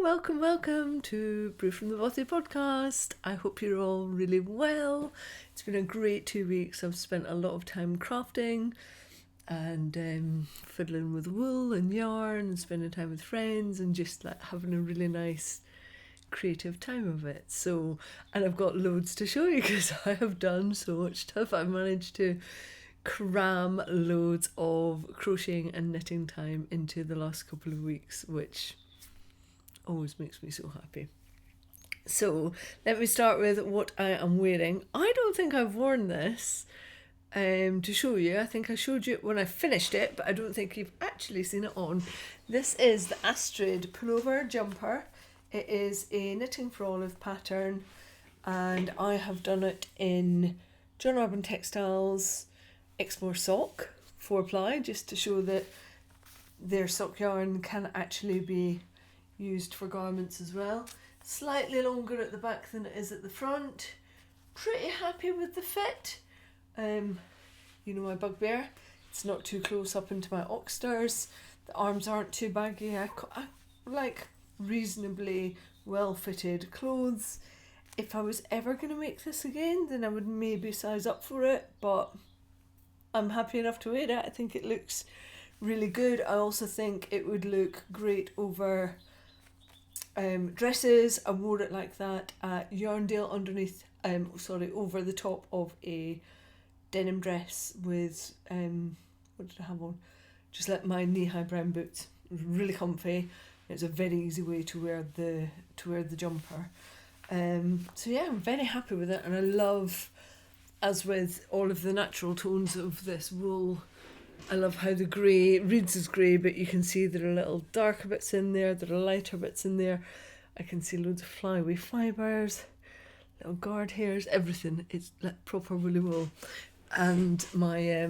welcome to Brew from the Bothy podcast. I hope you're all really well. It's been a great 2 weeks. I've spent a lot of time crafting and fiddling with wool and yarn and spending time with friends and just like having a really nice creative time of it. And I've got loads to show you because I have done so much stuff. I've managed to cram loads of crocheting and knitting time into the last couple of weeks, which always makes me so happy. So let me start with what I am wearing. I don't think I've worn this to show you. I think I showed you when I finished it, but I don't think you've actually seen it on. This is the Astrid pullover jumper. It is a knitting for olive pattern, and I have done it in John Arbon Textiles Exmoor sock 4-ply, just to show that their sock yarn can actually be used for garments as well. Slightly longer at the back than it is at the front. Pretty happy with the fit. You know my bugbear. It's not too close up into my oxters. The arms aren't too baggy. I like reasonably well fitted clothes. If I was ever going to make this again, then I would maybe size up for it, but I'm happy enough to wear it. I think it looks really good. I also think it would look great over dresses. I wore it like that at Yarndale underneath, over the top of a denim dress with, what did I have on? Just like my knee-high brown boots. It was really comfy. It's a very easy way to wear the jumper. So yeah, I'm very happy with it, and I love, as with all of the natural tones of this wool, I love how the grey reads as grey, but you can see there are little darker bits in there, there are lighter bits in there. I can see loads of flyaway fibres, little guard hairs, everything. It's like proper woolly wool. And my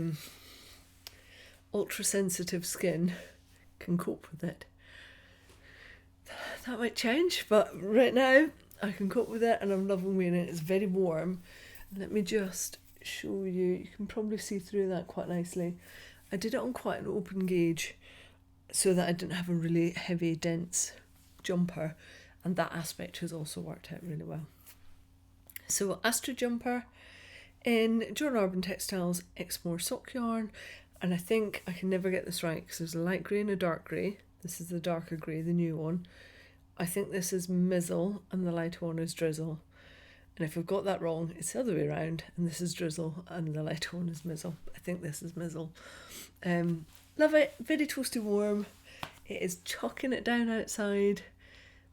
ultra-sensitive skin can cope with it. That might change, but right now I can cope with it and I'm loving wearing it. It's very warm. Let me just show you. You can probably see through that quite nicely. I did it on quite an open gauge so that I didn't have a really heavy, dense jumper, and that aspect has also worked out really well. So Astrid jumper in John Arbon Textiles Exmoor sock yarn, and I think I can never get this right because there's a light grey and a dark grey. This is the darker grey, the new one. I think this is Mizzle and the lighter one is Drizzle. And if I've got that wrong, it's the other way around, and this is Drizzle and the lighter one is Mizzle. I think this is Mizzle. Love it, very toasty warm. It is chucking it down outside.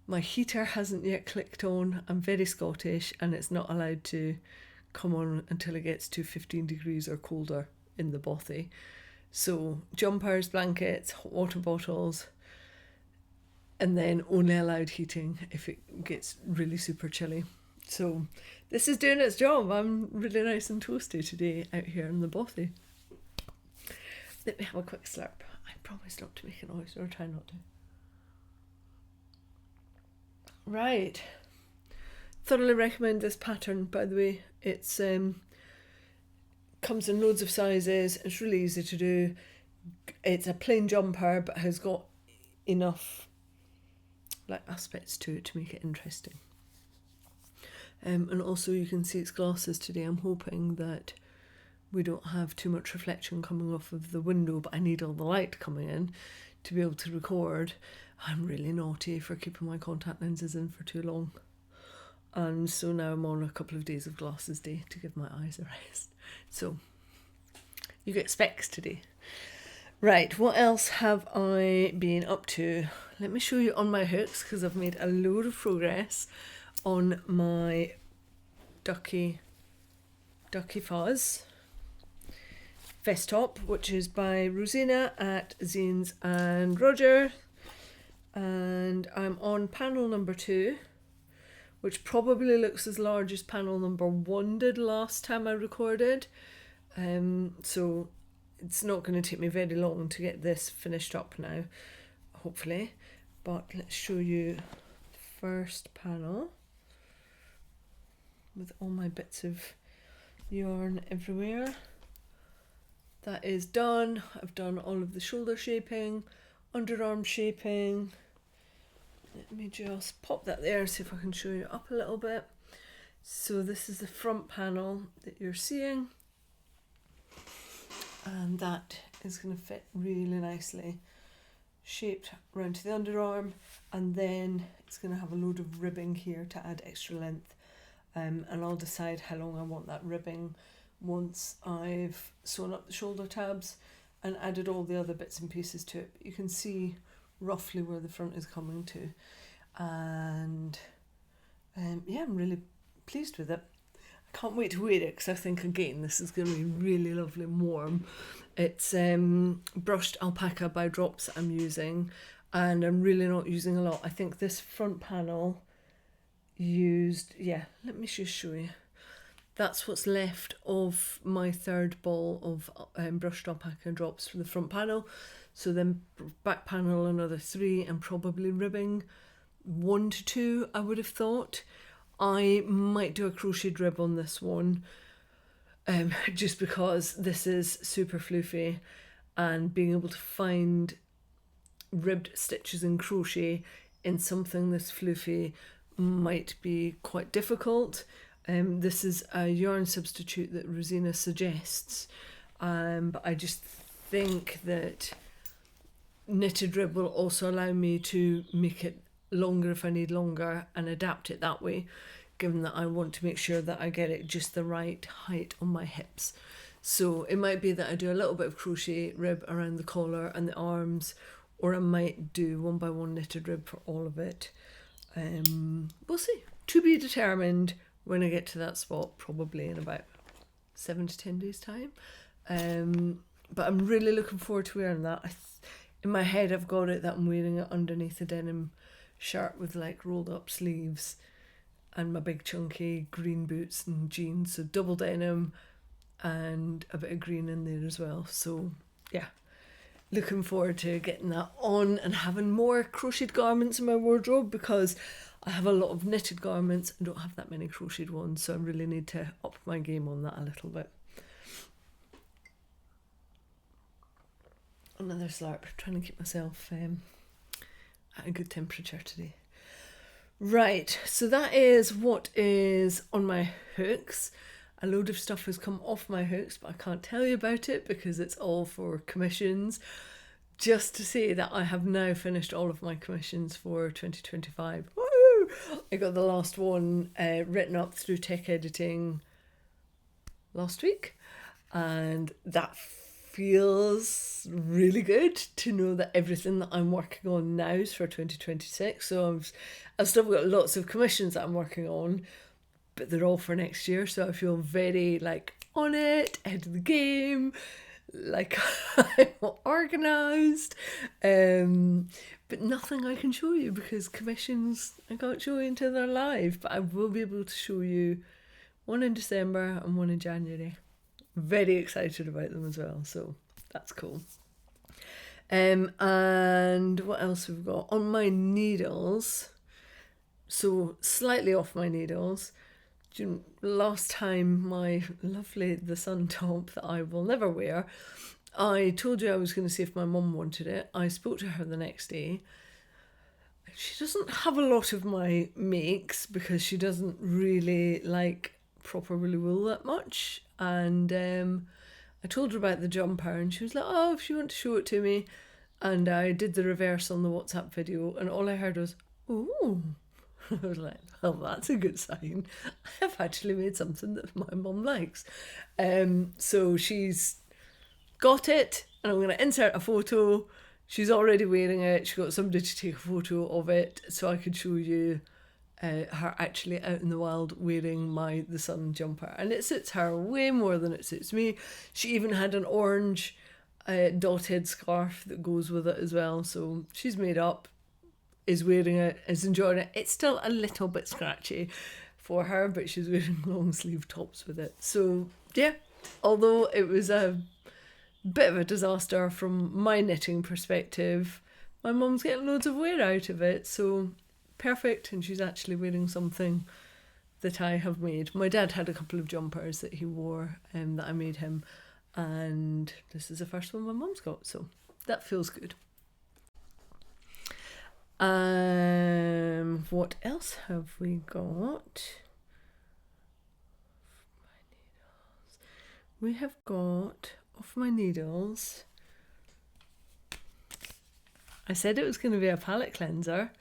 My heater hasn't yet clicked on. I'm very Scottish, and it's not allowed to come on until it gets to 15 degrees or colder in the Bothy. So jumpers, blankets, hot water bottles, and then only allowed heating if it gets really super chilly. So this is doing its job. I'm really nice and toasty today out here in the Bothy. Let me have a quick slurp. I promise not to make a noise, or try not to. Right. Thoroughly recommend this pattern, by the way. It's comes in loads of sizes. It's really easy to do. It's a plain jumper, but has got enough aspects to it to make it interesting. And also you can see its glasses today. I'm hoping that we don't have too much reflection coming off of the window, but I need all the light coming in to be able to record. I'm really naughty for keeping my contact lenses in for too long. And so now I'm on a couple of days of glasses day to give my eyes a rest. So you get specs today. Right, what else have I been up to? Let me show you on my hooks, because I've made a load of progress on my Ducky Fuzz vest top, which is by Rosina at Zines and Roger, and I'm on panel number 2, which probably looks as large as panel number 1 did last time I recorded, so it's not going to take me very long to get this finished up now, hopefully. But let's show you the first panel with all my bits of yarn everywhere. That is done. I've done all of the shoulder shaping, underarm shaping, Let me just pop that there, see if I can show you up a little bit. So this is the front panel that you're seeing, and that is going to fit really nicely, shaped round to the underarm, and then it's going to have a load of ribbing here to add extra length, and I'll decide how long I want that ribbing once I've sewn up the shoulder tabs and added all the other bits and pieces to it. But you can see roughly where the front is coming to, and yeah, I'm really pleased with it. I can't wait to wear it because I think again this is going to be really lovely and warm. It's brushed alpaca by Drops I'm using, and I'm really not using a lot. I think this front panel used, yeah, let me just show you. That's what's left of my third ball of brushed alpaca drops for the front panel. So then back panel another 3, and probably ribbing 1 to 2, I would have thought. I might do a crocheted rib on this one, just because this is super floofy, and being able to find ribbed stitches in crochet in something this floofy might be quite difficult. This is a yarn substitute that Rosina suggests, but I just think that knitted rib will also allow me to make it longer if I need longer and adapt it that way, given that I want to make sure that I get it just the right height on my hips. So it might be that I do a little bit of crochet rib around the collar and the arms, or I might do 1 by 1 knitted rib for all of it. We'll see. To be determined when I get to that spot, probably in about 7 to 10 days time. But I'm really looking forward to wearing that. In my head I've got it that I'm wearing it underneath a denim shirt with like rolled up sleeves and my big chunky green boots and jeans, so double denim and a bit of green in there as well. So yeah, looking forward to getting that on and having more crocheted garments in my wardrobe, because I have a lot of knitted garments and don't have that many crocheted ones, so I really need to up my game on that a little bit. Another slurp, trying to keep myself at a good temperature today. Right, so that is what is on my hooks. A load of stuff has come off my hooks, but I can't tell you about it because it's all for commissions. Just to say that I have now finished all of my commissions for 2025. Woo! I got the last one written up through tech editing last week, and that feels really good to know that everything that I'm working on now is for 2026. So I've still got lots of commissions that I'm working on, but they're all for next year. So I feel very like on it, ahead of the game, like I'm organised. But nothing I can show you because commissions I can't show you until they're live. But I will be able to show you one in December and one in January. Very excited about them as well, so that's cool. And what else we've got on my needles? So slightly off my needles. Last time, my lovely The Sun top that I will never wear, I told you I was going to see if my mum wanted it. I spoke to her the next day. She doesn't have a lot of my makes because she doesn't really like proper woolly wool that much, and I told her about the jumper and she was like, oh, if you want to show it to me, and I did the reverse on the WhatsApp video and all I heard was, ooh. I was like, well, that's a good sign. I've actually made something that my mum likes. So she's got it and I'm going to insert a photo. She's already wearing it. She got somebody to take a photo of it so I could show you her actually out in the wild wearing The Sun jumper, and it suits her way more than it suits me. She even had an orange dotted scarf that goes with it as well, so she's made up, is wearing it, is enjoying it. It's still a little bit scratchy for her, but she's wearing long sleeve tops with it. So yeah, although it was a bit of a disaster from my knitting perspective, my mum's getting loads of wear out of it, so perfect. And she's actually wearing something that I have made. My dad had a couple of jumpers that he wore that I made him, and this is the first one my mum's got, so that feels good. what else have we got? We have got off my needles. I said it was going to be a palette cleanser,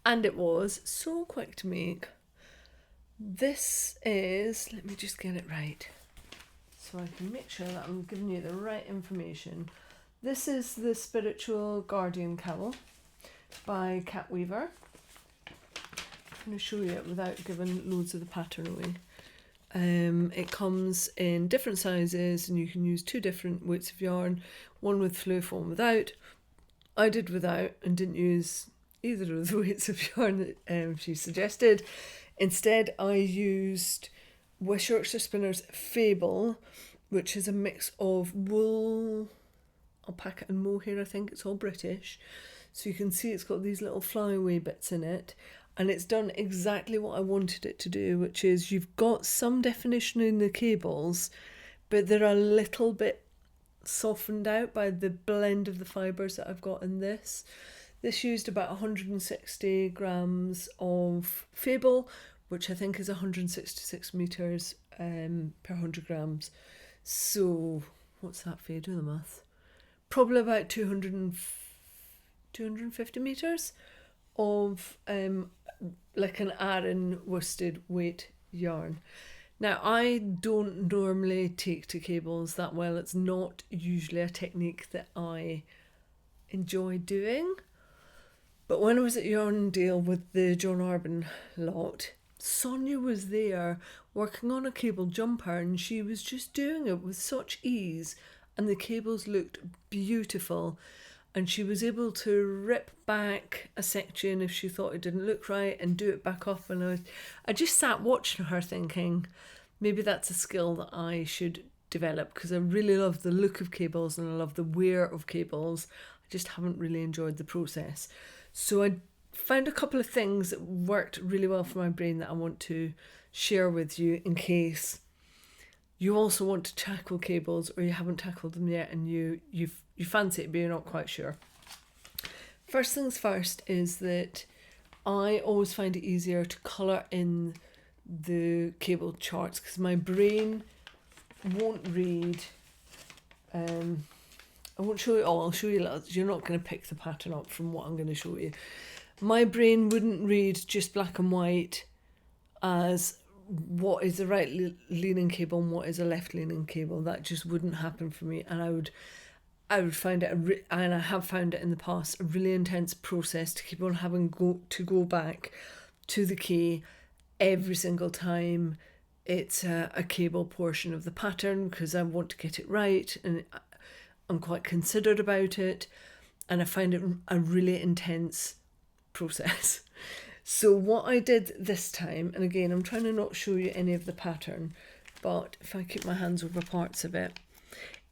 and it was so quick to make. This is, let me just get it right so I can make sure that I'm giving you the right information. This is the Spiritual Guardian Cowl by Katt Weaver. I'm going to show you it without giving loads of the pattern away. It comes in different sizes and you can use 2 different weights of yarn, one with fluff, one without. I did without and didn't use either of the weights of yarn that she suggested. Instead, I used West Yorkshire Spinners Fable, which is a mix of wool, alpaca and mohair. I think it's all British. So you can see it's got these little flyaway bits in it. And it's done exactly what I wanted it to do, which is you've got some definition in the cables, but they're a little bit softened out by the blend of the fibres that I've got in this. This used about 160 grams of Fable, which I think is 166 metres per 100 grams. So, what's that, Faye? Do the math. Probably about 250 metres of like an Aran worsted weight yarn. Now, I don't normally take to cables that well. It's not usually a technique that I enjoy doing. But when I was at Yarndale with the John Arbon lot, Sonia was there working on a cable jumper and she was just doing it with such ease and the cables looked beautiful. And she was able to rip back a section if she thought it didn't look right and do it back up. And I just sat watching her thinking, maybe that's a skill that I should develop because I really love the look of cables and I love the wear of cables. I just haven't really enjoyed the process. So I found a couple of things that worked really well for my brain that I want to share with you in case you also want to tackle cables or you haven't tackled them yet and you fancy it but you're not quite sure. First things first is that I always find it easier to colour in the cable charts because my brain won't read. I won't show you all, I'll show you little. You're not going to pick the pattern up from what I'm going to show you. My brain wouldn't read just black and white as what is the right leaning cable and what is a left leaning cable. That just wouldn't happen for me, and I would find it and I have found it in the past a really intense process to keep on having to go back to the key every single time it's a cable portion of the pattern because I want to get it right and I'm quite considered about it, and I find it a really intense process. So what I did this time, and again I'm trying to not show you any of the pattern, but if I keep my hands over parts of it,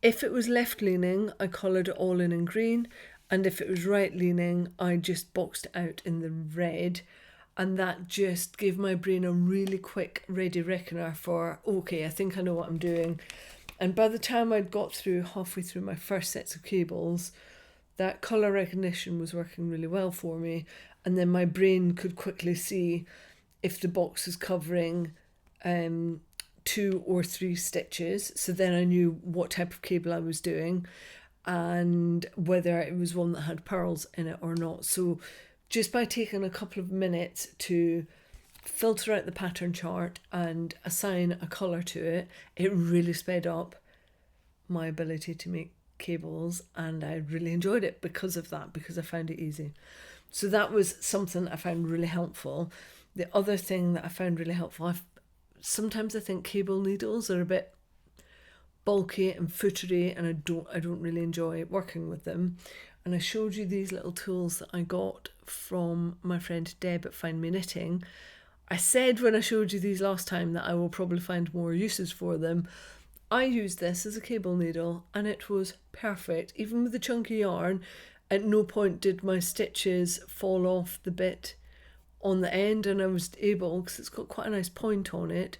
if it was left leaning I coloured it all in green, and if it was right leaning I just boxed it out in the red, and that just gave my brain a really quick ready reckoner for okay, I think I know what I'm doing. And by the time I'd got halfway through my first sets of cables, that colour recognition was working really well for me. And then my brain could quickly see if the box was covering 2 or 3 stitches. So then I knew what type of cable I was doing and whether it was one that had pearls in it or not. So just by taking a couple of minutes to filter out the pattern chart and assign a colour to it, it really sped up my ability to make cables, and I really enjoyed it because of that, because I found it easy. So that was something I found really helpful. The other thing that I found really helpful, sometimes I think cable needles are a bit bulky and footery and I don't really enjoy working with them. And I showed you these little tools that I got from my friend Deb at Find Me Knitting. I said when I showed you these last time that I will probably find more uses for them. I used this as a cable needle and it was perfect. Even with the chunky yarn, at no point did my stitches fall off the bit on the end, and I was able, because it's got quite a nice point on it,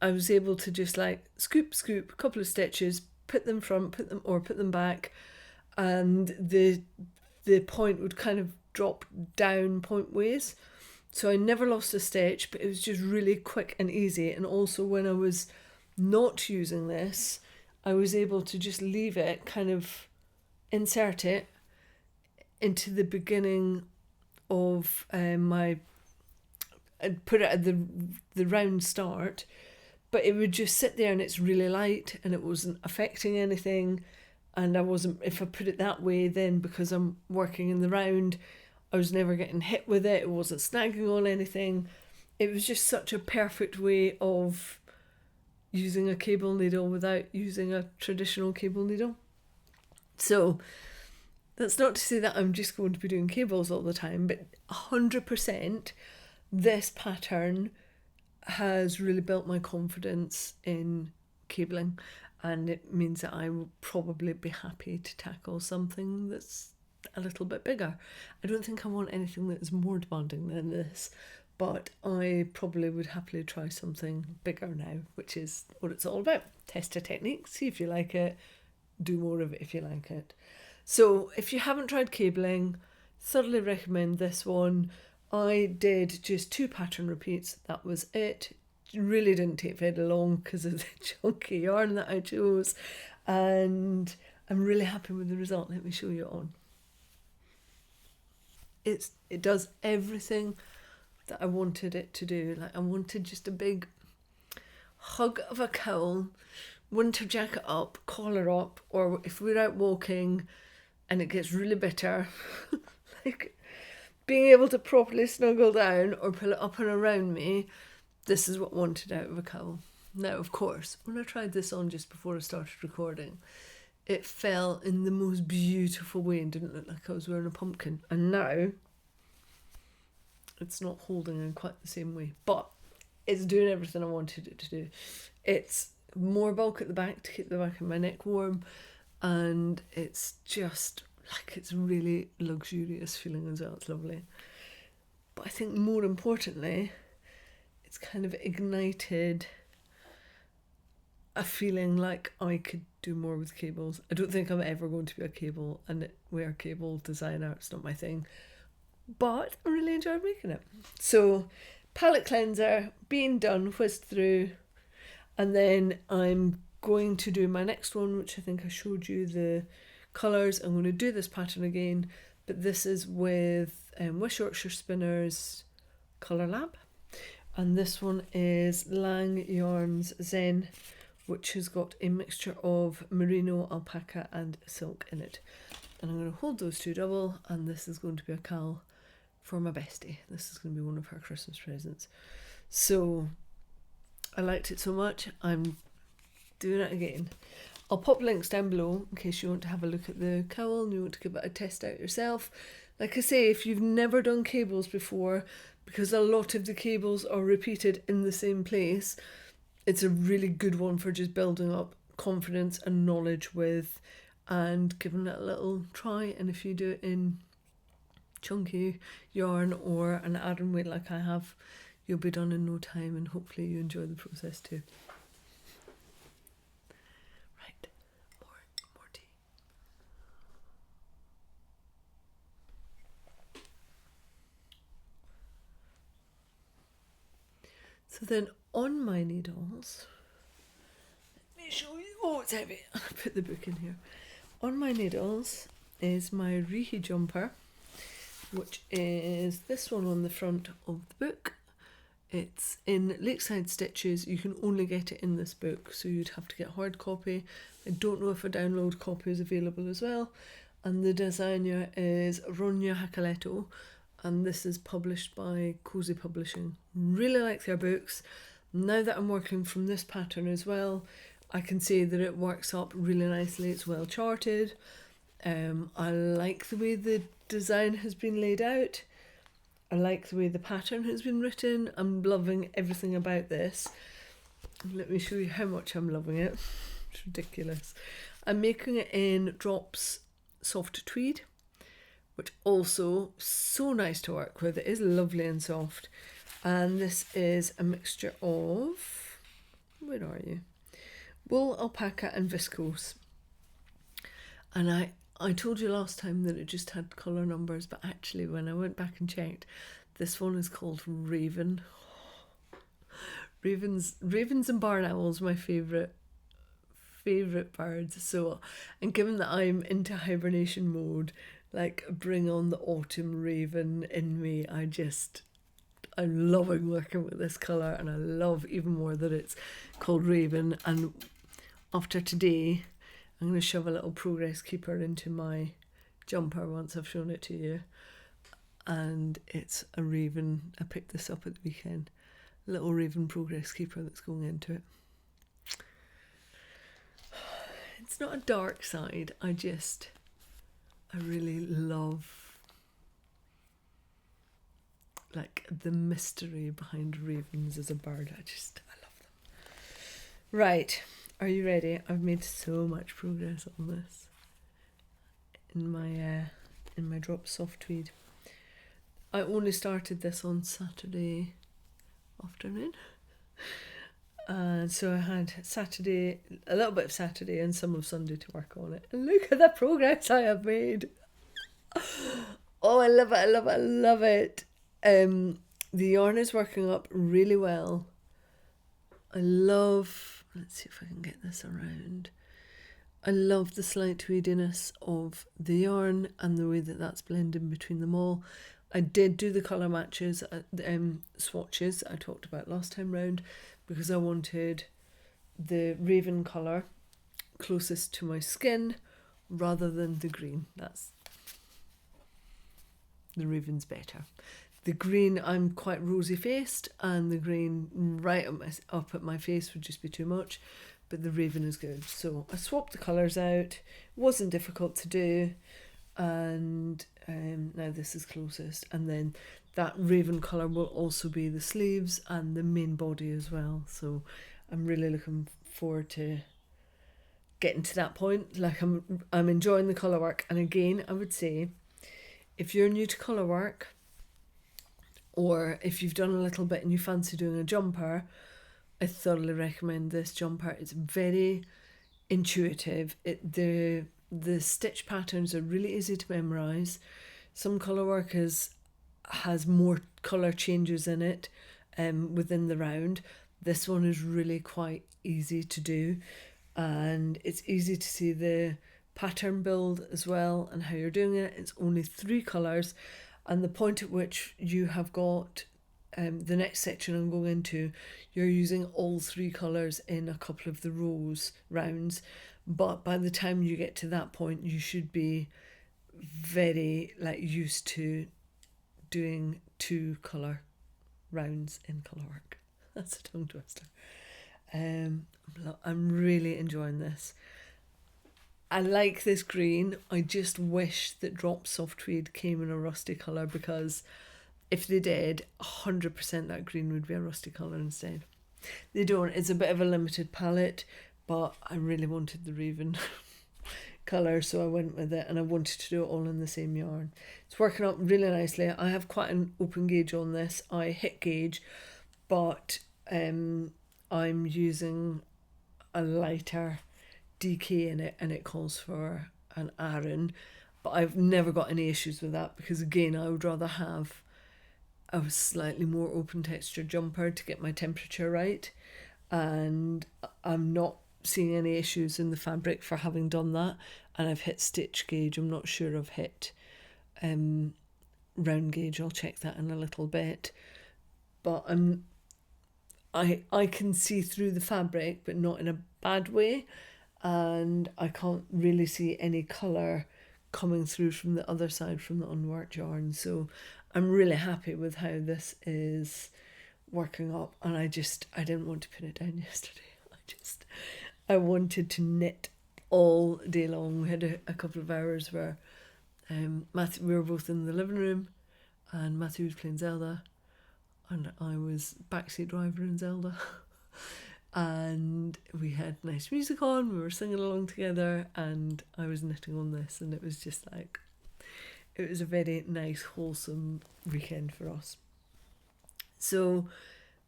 I was able to just like scoop a couple of stitches, put them front, put them back, and the point would kind of drop down point ways. So I never lost a stitch, but it was just really quick and easy. And also when I was not using this, I was able to just leave it, kind of insert it into the beginning of I'd put it at the round start, but it would just sit there and it's really light and it wasn't affecting anything. And if I put it that way, then because I'm working in the round, I was never getting hit with it. It wasn't snagging on anything. It was just such a perfect way of using a cable needle without using a traditional cable needle. So that's not to say that I'm just going to be doing cables all the time, but 100% this pattern has really built my confidence in cabling, and it means that I will probably be happy to tackle something that's a little bit bigger. I don't think I want anything that is more demanding than this, but I probably would happily try something bigger now, which is what it's all about. Test a technique, see if you like it, do more of it if you like it. So if you haven't tried cabling, thoroughly recommend this one. I did just 2 pattern repeats, that was it. Really didn't take very long because of the chunky yarn that I chose, and I'm really happy with the result. Let me show you it on. It does everything that I wanted it to do. Like, I wanted just a big hug of a cowl, winter jacket up, collar up, or if we're out walking and it gets really bitter, like being able to properly snuggle down or pull it up and around me. This is what I wanted out of a cowl. Now, of course, when I tried this on just before I started recording, it fell in the most beautiful way and didn't look like I was wearing a pumpkin. And now it's not holding in quite the same way, but it's doing everything I wanted it to do. It's more bulk at the back to keep the back of my neck warm, and it's just like, it's really luxurious feeling as well. It's lovely. But I think more importantly, it's kind of ignited a feeling like I could do more with cables. I don't think I'm ever going to be a cable and wear cable designer. It's not my thing, but I really enjoyed making it. So palette cleanser being done, whisked through, and then I'm going to do my next one, which I think I showed you the colours. I'm going to do this pattern again, but this is with West Yorkshire Spinners Colour Lab, and this one is Lang Yarns Zen, which has got a mixture of merino, alpaca and silk in it. And I'm going to hold those two double, and this is going to be a cowl for my bestie. This is going to be one of her Christmas presents. So I liked it so much, I'm doing it again. I'll pop links down below in case you want to have a look at the cowl and you want to give it a test out yourself. Like I say, if you've never done cables before, because a lot of the cables are repeated in the same place, it's a really good one for just building up confidence and knowledge with, and giving it a little try. And if you do it in chunky yarn or an add-on weight like I have, you'll be done in no time, and hopefully you enjoy the process too. Right, more tea. So then on my needles, let me show you. Oh, it's heavy. I put the book in here. On my needles is my Rehe jumper, which is this one on the front of the book. It's in Lakeside Stitches. You can only get it in this book, so you'd have to get hard copy. I don't know if a download copy is available as well. And the designer is Ronya Hacaletto, and this is published by Cozy Publishing. Really like their books. Now that I'm working from this pattern as well, I can see that it works up really nicely. It's well charted. I like the way the design has been laid out. I like the way the pattern has been written. I'm loving everything about this. Let me show you how much I'm loving it. It's ridiculous. I'm making it in Drops Soft Tweed, which also so nice to work with. It is lovely and soft. And this is a mixture of, where are you? Wool, alpaca and viscose. And I told you last time that it just had colour numbers, but actually when I went back and checked, This one is called Raven. Ravens and barn owls, my favourite birds. So, and given that I'm into hibernation mode, like, bring on the autumn raven in me. I'm loving working with this colour, and I love even more that it's called Raven. And after today, I'm going to shove a little progress keeper into my jumper once I've shown it to you. And it's a raven. I picked this up at the weekend. Little raven progress keeper that's going into it. It's not a dark side. I really love, like, the mystery behind ravens as a bird. I love them. Right, are you ready? I've made so much progress on this in my drop soft tweed. I only started this on Saturday afternoon. So I had Saturday, a little bit of Saturday and some of Sunday to work on it. And look at the progress I have made. Oh, I love it, I love it, I love it. The yarn is working up really well. Let's see if I can get this around. I love the slight tweediness of the yarn and the way that that's blending between them all. I did do the colour matches, swatches I talked about last time round, because I wanted the raven colour closest to my skin rather than the green. The raven's better. The green, I'm quite rosy faced, and the green right up at my face would just be too much, but the raven is good. So I swapped the colours out. It wasn't difficult to do, and now this is closest, and then that raven colour will also be the sleeves and the main body as well. So I'm really looking forward to getting to that point. Like, I'm enjoying the colour work. And again, I would say, if you're new to colour work, or if you've done a little bit and you fancy doing a jumper, I thoroughly recommend this jumper. It's very intuitive. The stitch patterns are really easy to memorise. Some colour work has more colour changes in it within the round. This one is really quite easy to do, and it's easy to see the pattern build as well and how you're doing it. It's only 3 colours, and the point at which you have got the next section I'm going into, you're using all 3 colours in a couple of the rounds, but by the time you get to that point you should be very used to doing 2 colour rounds in colour work. That's a tongue twister. I'm really enjoying this. I like this green. I just wish that Drop Soft Tweed came in a rusty colour, because if they did, 100% that green would be a rusty colour instead. They don't. It's a bit of a limited palette, but I really wanted the raven colour, so I went with it, and I wanted to do it all in the same yarn. It's working out really nicely. I have quite an open gauge on this. I hit gauge, but I'm using a lighter DK in it, and it calls for an Aran, but I've never got any issues with that, because again, I would rather have a slightly more open texture jumper to get my temperature right, and I'm not seeing any issues in the fabric for having done that. And I've hit stitch gauge. I'm not sure I've hit round gauge. I'll check that in a little bit, but I can see through the fabric, but not in a bad way, and I can't really see any colour coming through from the other side from the unworked yarn. So I'm really happy with how this is working up, and I didn't want to put it down yesterday. I wanted to knit all day long. We had a couple of hours where we were both in the living room, and Matthew was playing Zelda, and I was backseat driver in Zelda. And we had nice music on, we were singing along together, and I was knitting on this, and it was just like, it was a very nice, wholesome weekend for us. So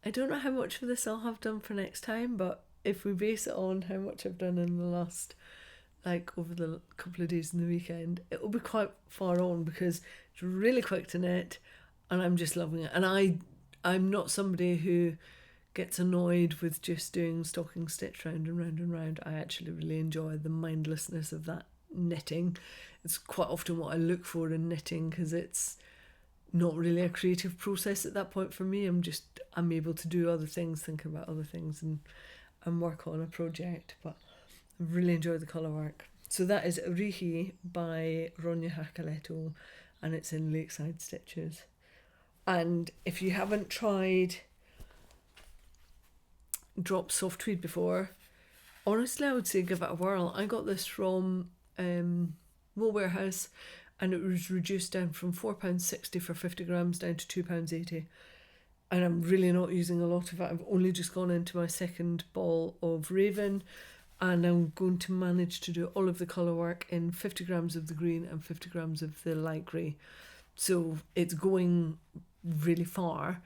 I don't know how much of this I'll have done for next time, but if we base it on how much I've done in the last, over the couple of days in the weekend, it will be quite far on, because it's really quick to knit. and I'm just loving it. And I'm not somebody who gets annoyed with just doing stocking stitch round and round and round. I actually really enjoy the mindlessness of that knitting. It's quite often what I look for in knitting, because it's not really a creative process at that point for me. I'm able to do other things, think about other things, and work on a project. But I really enjoy the colour work. So that is Rihi by Ronya Hakaletto, and it's in Lakeside Stitches. And if you haven't tried drop soft tweed before, honestly I would say give it a whirl. I got this from Wool Warehouse, and it was reduced down from £4.60 for 50 grams down to £2.80, and I'm really not using a lot of it. I've only just gone into my second ball of Raven, and I'm going to manage to do all of the colour work in 50 grams of the green and 50 grams of the light grey. So it's going really far,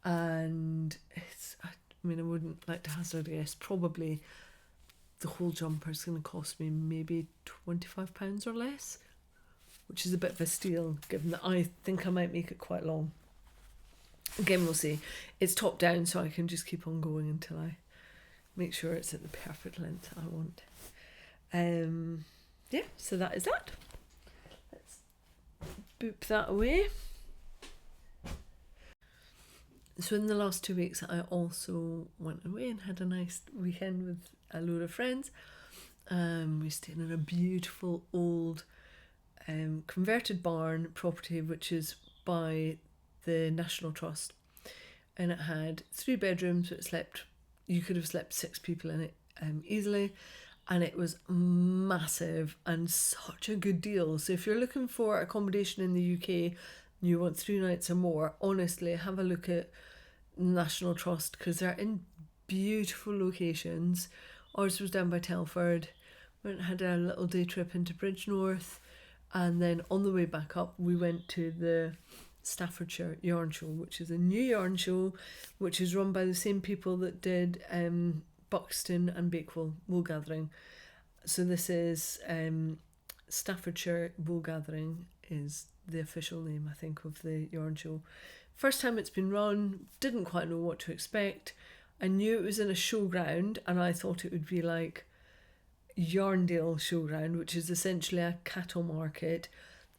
and I wouldn't like to hazard a guess, probably the whole jumper is going to cost me maybe £25 or less, which is a bit of a steal given that I think I might make it quite long. Again, we'll see. It's top down, so I can just keep on going until I make sure it's at the perfect length I want. Yeah, so that is that. Let's boop that away. So in the last 2 weeks, I also went away and had a nice weekend with a load of friends. We stayed in a beautiful old converted barn property, which is by the National Trust, and it had 3 bedrooms. You could have slept 6 people in it easily, and it was massive and such a good deal. So if you're looking for accommodation in the UK, you want 3 nights or more, honestly have a look at National Trust, because they're in beautiful locations. Ours was down by Telford. Went and had a little day trip into Bridgenorth, and then on the way back up we went to the Staffordshire Yarn Show, which is a new yarn show which is run by the same people that did Buxton and Bakewell Wool Gathering. So this is Staffordshire Wool Gathering is the official name, I think, of the yarn show. First time it's been run, didn't quite know what to expect. I knew it was in a showground, and I thought it would be like Yarndale Showground, which is essentially a cattle market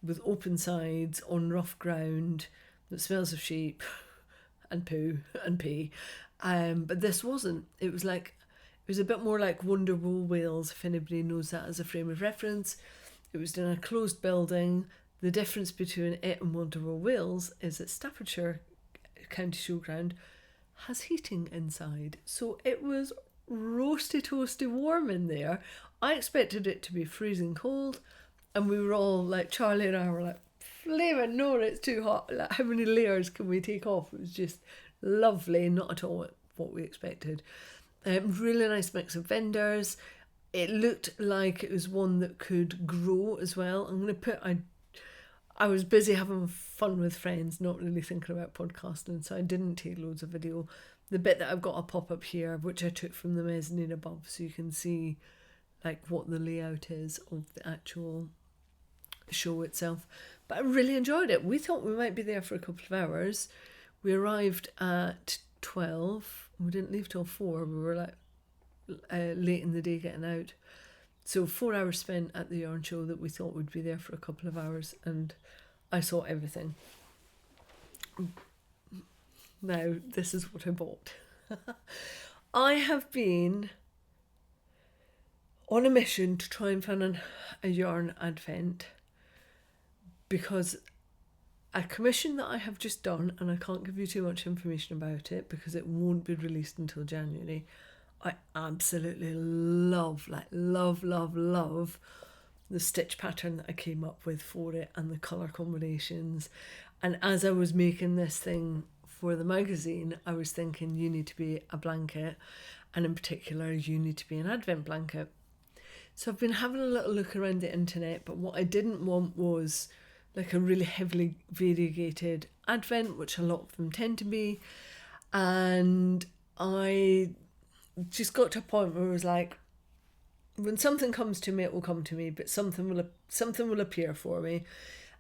with open sides on rough ground that smells of sheep and poo and pee. But this wasn't. It was a bit more like Wonder Wool Wales, if anybody knows that as a frame of reference. It was in a closed building. The difference between it and Wonder Wool Wales is that Staffordshire County Showground has heating inside. So it was roasty toasty warm in there. I expected it to be freezing cold, and we were all like, Charlie and I were like, flaming no, it's too hot. Like, how many layers can we take off? It was just lovely, not at all what we expected. Really nice mix of vendors. It looked like it was one that could grow as well. I was busy having fun with friends, not really thinking about podcasting, so I didn't take loads of video. The bit that I've got a pop-up here, which I took from the mezzanine above, so you can see like what the layout is of the actual show itself. But I really enjoyed it. We thought we might be there for a couple of hours. We arrived at 12. We didn't leave till 4. We were like late in the day getting out. So 4 hours spent at the yarn show that we thought we'd be there for a couple of hours, and I saw everything. Now, this is what I bought. I have been on a mission to try and find a yarn advent, because a commission that I have just done, and I can't give you too much information about it because it won't be released until January, I absolutely love the stitch pattern that I came up with for it and the colour combinations. And as I was making this thing for the magazine, I was thinking you need to be a blanket, and in particular you need to be an advent blanket. So I've been having a little look around the internet, but what I didn't want was like a really heavily variegated advent, which a lot of them tend to be. And I just got to a point where it was like, when something comes to me, it will come to me, but something will appear for me.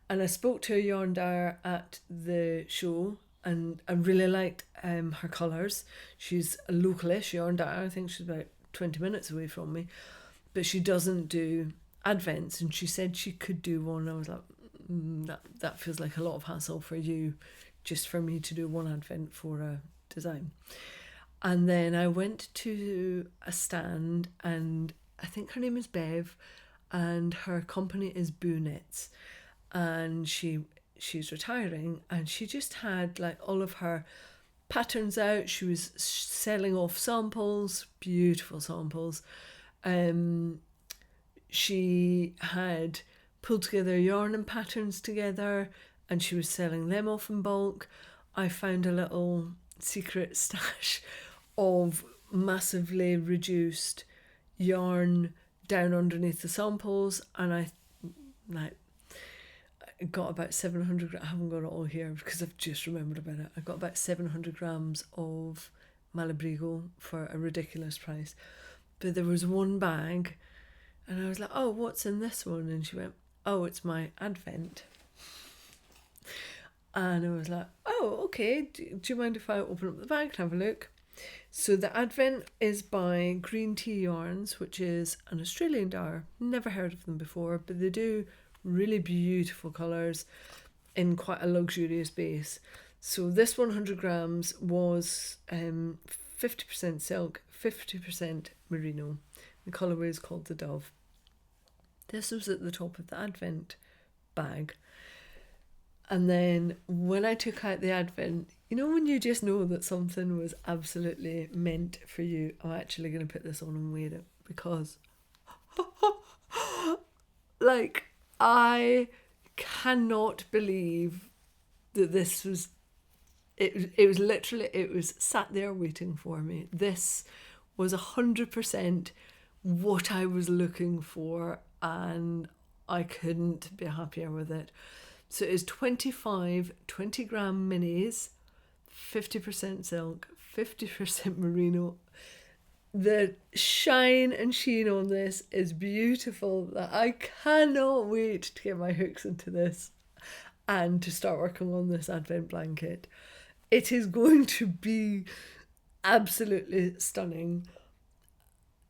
And I spoke to a yarn dyer at the show, and I really liked her colours. She's a localish yarn dyer. I think she's about 20 minutes away from me, but she doesn't do advents, and she said she could do one. I was like, that feels like a lot of hassle for you, just for me to do one advent for a design. And then I went to a stand, and I think her name is Bev, and her company is Boo Knits, and she's retiring, and she just had like all of her patterns out. She was selling off samples, beautiful samples. She had pulled together yarn and patterns together, and she was selling them off in bulk. I found a little secret stash of massively reduced yarn down underneath the samples, and I got about 700 grams. I haven't got it all here because I've just remembered about it. I got about 700 grams of Malabrigo for a ridiculous price, but there was one bag, and I was like, oh, what's in this one? And she went, oh, it's my advent. And I was like, oh, okay, do you mind if I open up the bag and have a look? So the advent is by Green Tea Yarns, which is an Australian dyer. Never heard of them before, but they do really beautiful colours in quite a luxurious base. So this 100 grams was 50% silk, 50% merino. The colourway is called the Dove. This was at the top of the advent bag. And then when I took out the advent, you know when you just know that something was absolutely meant for you? I'm actually going to put this on and wear it because like, I cannot believe that this was, it was literally, it was sat there waiting for me. This was 100% what I was looking for, and I couldn't be happier with it. So it is 25 20-gram minis, 50% silk, 50% merino. The shine and sheen on this is beautiful. I cannot wait to get my hooks into this and to start working on this advent blanket. It is going to be absolutely stunning,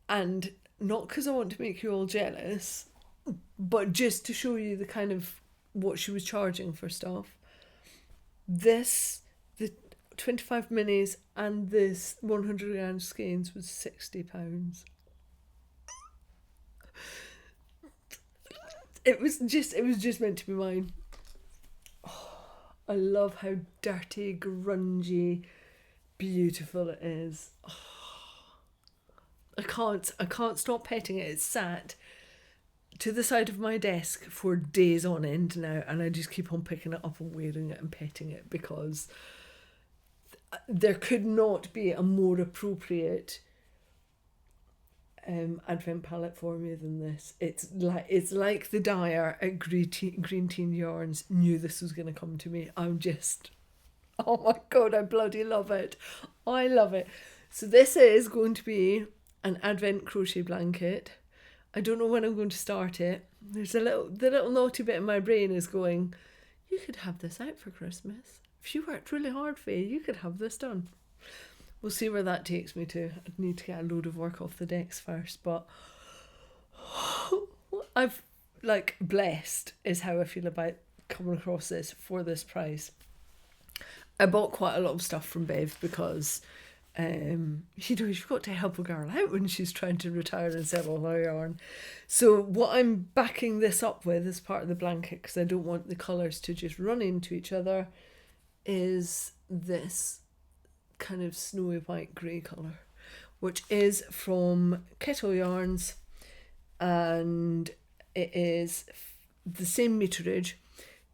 and not because I want to make you all jealous, but just to show you the kind of what she was charging for stuff. This, the 25 minis and this 100 gram skeins was £60. It was just meant to be mine. Oh, I love how dirty, grungy, beautiful it is. Oh, I can't stop petting it. It's sat to the side of my desk for days on end now, and I just keep on picking it up and wearing it and petting it because there could not be a more appropriate advent palette for me than this. It's like the dyer at Green Tea Yarns knew this was going to come to me. I'm just, oh my god, I bloody love it. I love it. So this is going to be an advent crochet blanket. I don't know when I'm going to start it. There's the little naughty bit in my brain is going, you could have this out for Christmas. If you worked really hard, Faye, you could have this done. We'll see where that takes me to. I need to get a load of work off the decks first, but I've, like, blessed is how I feel about coming across this for this price. I bought quite a lot of stuff from Bev because you've got to help a girl out when she's trying to retire and sell all her yarn. So what I'm backing this up with as part of the blanket, because I don't want the colours to just run into each other, is this kind of snowy white grey colour, which is from Kettle Yarns, and it is the same meterage,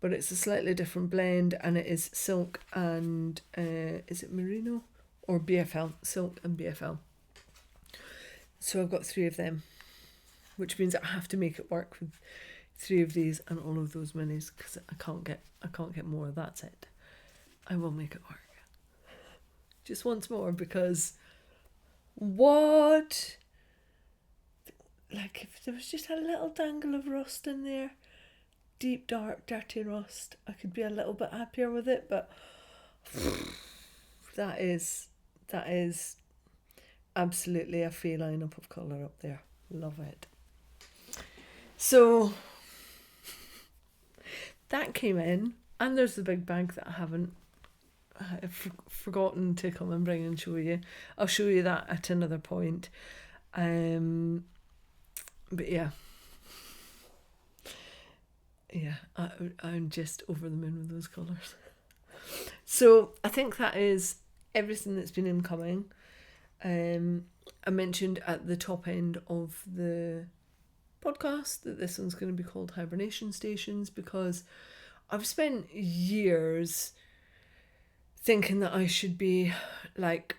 but it's a slightly different blend, and it is silk and is it merino or BFL? Silk and BFL. So I've got 3 of them, which means I have to make it work with 3 of these and all of those minis, because I can't get more. That's it. I will make it work. Just once more, because what? Like, if there was just a little dangle of rust in there, deep, dark, dirty rust. I could be a little bit happier with it, but that is absolutely a Fay lineup of colour up there. Love it. So that came in, and there's the big bag that I haven't forgotten to come and bring and show you. I'll show you that at another point. But yeah, I'm just over the moon with those colours. So I think that is everything that's been incoming. I mentioned at the top end of the podcast that this one's going to be called Hibernation Stations, because I've spent years thinking that I should be like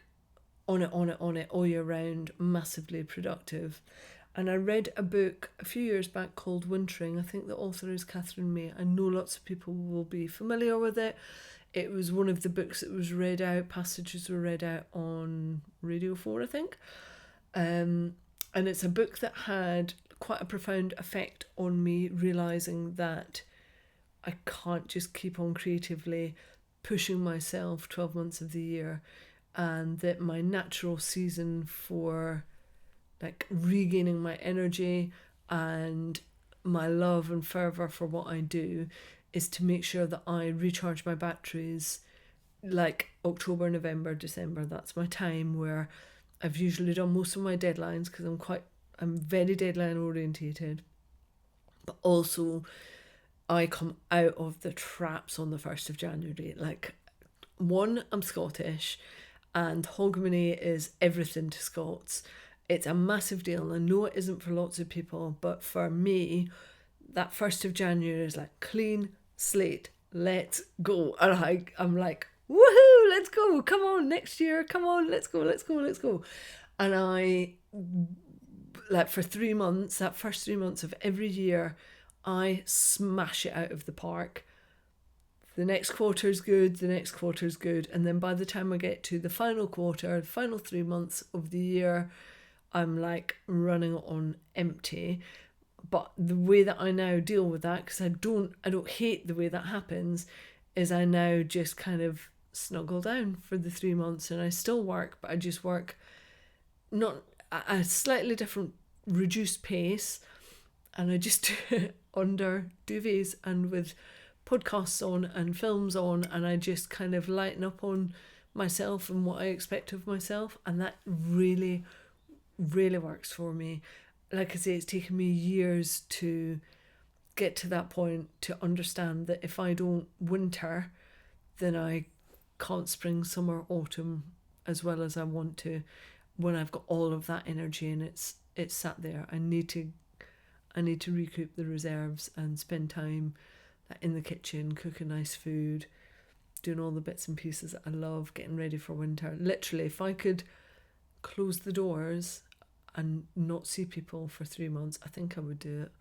on it all year round, massively productive. And I read a book a few years back called Wintering. I think the author is Catherine May. I know lots of people will be familiar with it. It was one of the books that was read out, passages were read out on Radio 4, I think. And it's a book that had quite a profound effect on me, realising that I can't just keep on creatively pushing myself 12 months of the year, and that my natural season for like regaining my energy and my love and fervour for what I do is to make sure that I recharge my batteries like October, November, December. That's my time where I've usually done most of my deadlines, because I'm very deadline orientated, but also I come out of the traps on the 1st of January. Like, one, I'm Scottish, and Hogmanay is everything to Scots. It's a massive deal, and I know it isn't for lots of people, but for me, that 1st of January is like clean slate, let's go. And I'm like, woohoo, let's go, come on, next year, come on, let's go. And I, like, for 3 months, that first 3 months of every year, I smash it out of the park. The next quarter's good, and then by the time I get to the final quarter, the final 3 months of the year, I'm like running on empty. But the way that I now deal with that, because I don't hate the way that happens, is I now just kind of snuggle down for the 3 months, and I still work, but I just work not a slightly different, reduced pace, and I just do it under duvets and with podcasts on and films on, and I just kind of lighten up on myself and what I expect of myself, and that really, really works for me. Like I say, it's taken me years to get to that point, to understand that if I don't winter, then I can't spring, summer, autumn as well as I want to, when I've got all of that energy and it's sat there. I need to recoup the reserves and spend time in the kitchen, cooking nice food, doing all the bits and pieces that I love, getting ready for winter. Literally, if I could close the doors and not see people for 3 months, I think I would do it.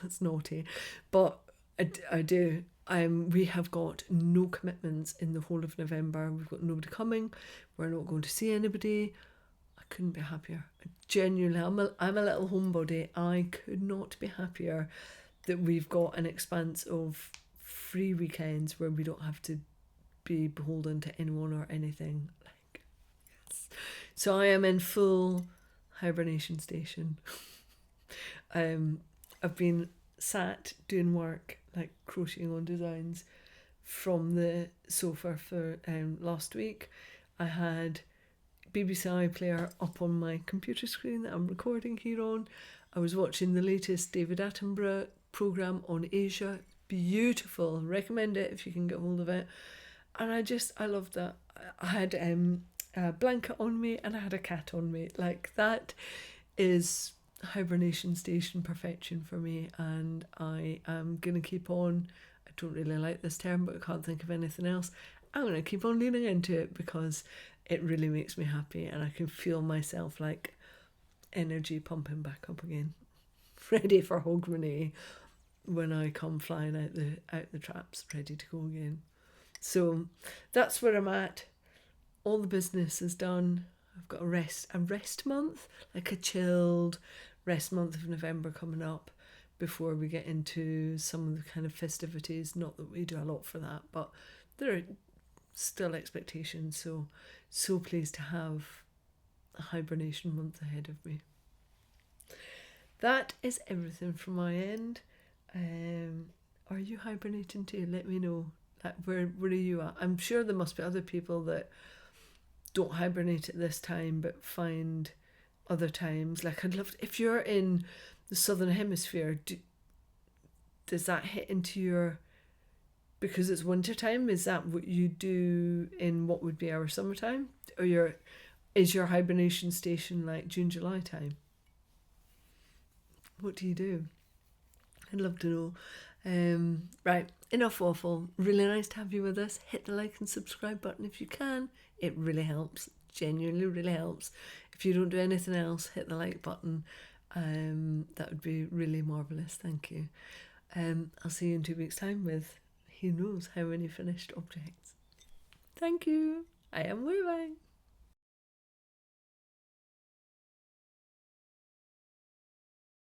That's naughty, but I do. We have got no commitments in the whole of November. We've got nobody coming. We're not going to see anybody. I couldn't be happier. Genuinely, I'm a little homebody. I could not be happier that we've got an expanse of free weekends where we don't have to be beholden to anyone or anything. Like, yes. So I am in full hibernation station. I've been sat doing work, like crocheting on designs from the sofa for last week. I had BBC iPlayer up on my computer screen that I'm recording here on. I was watching the latest David Attenborough programme on Asia. Beautiful. Recommend it if you can get hold of it. And I loved that. I had a blanket on me and I had a cat on me. Like, that is hibernation station perfection for me, and I am going to keep on. I don't really like this term, but I can't think of anything else. I'm going to keep on leaning into it because it really makes me happy, and I can feel myself like energy pumping back up again, ready for Hogmanay when I come flying out the traps, ready to go again. So that's where I'm at. All the business is done. I've got a rest month, like a chilled rest month of November coming up. before we get into some of the kind of festivities. Not that we do a lot for that, but there are still expectations. So pleased to have a hibernation month ahead of me. That is everything from my end. Are you hibernating too? Let me know. Where are you at? I'm sure there must be other people that don't hibernate at this time but find other times. Like, I'd love to, if you're in the southern hemisphere, does that hit into your, because it's winter time, is that what you do in what would be our summertime? Or is your hibernation station like June, July time? What do you do? I'd love to know. Right, enough waffle. Really nice to have you with us. Hit the like and subscribe button if you can. It really helps. Genuinely really helps. If you don't do anything else, hit the like button. That would be really marvellous. Thank you. I'll see you in 2 weeks' time with who knows how many finished objects. Thank you. I am moving.